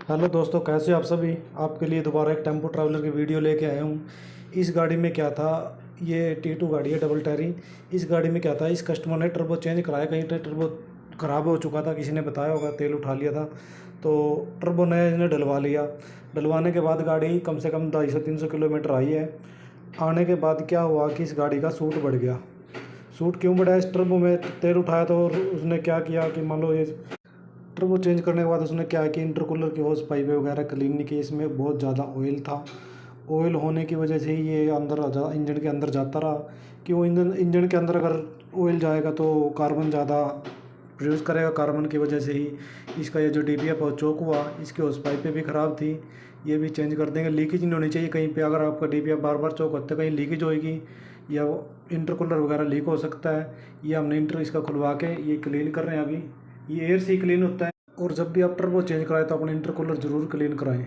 Hello दोस्तों, कैसे हो आप सभी। आपके लिए दोबारा एक टेम्पो ट्रैवलर की वीडियो लेके आया हूँ। इस गाड़ी में क्या था, ये T2 गाड़ी है, डबल टायरी। इस गाड़ी में क्या था, इस कस्टमर ने टर्बो चेंज कराया, कहीं टर्बो ख़राब हो चुका था, किसी ने बताया होगा, तेल उठा लिया था, तो टर्बो नया इसने डलवा लिया। डलवाने के बाद गाड़ी कम से कम 250-300 किलोमीटर आई है। आने के बाद क्या हुआ कि इस गाड़ी का सूट बढ़ गया। सूट क्यों बढ़ा, इस टर्बो में तेल उठाया तो उसने क्या किया कि मान लो ये टर्बो चेंज करने के बाद उसने क्या है कि इंटरकूलर की होस पाइपें वगैरह क्लीन नहीं की। इसमें बहुत ज़्यादा ऑयल था। ऑयल होने की वजह से ही ये अंदर इंजन के अंदर जाता रहा कि वो इंजन के अंदर अगर ऑयल जाएगा तो कार्बन ज़्यादा प्रोड्यूस करेगा। कार्बन की वजह से ही इसका ये जो DPF है चौक हुआ। इसकी होस पाइपें भी ख़राब थी, ये भी चेंज कर देंगे। लीकेज नहीं होनी चाहिए कहीं पे, अगर आपका DPF बार बार चौक होता है कहीं लीकेज होएगी या इंटरकूलर वगैरह लीक हो सकता है। ये हमने इसका खुलवा के ये क्लीन कर रहे हैं अभी। ये एयर से ही क्लीन होता है। और जब भी आप टर्बो चेंज कराएं तो अपना इंटरकूलर ज़रूर क्लीन कराएं।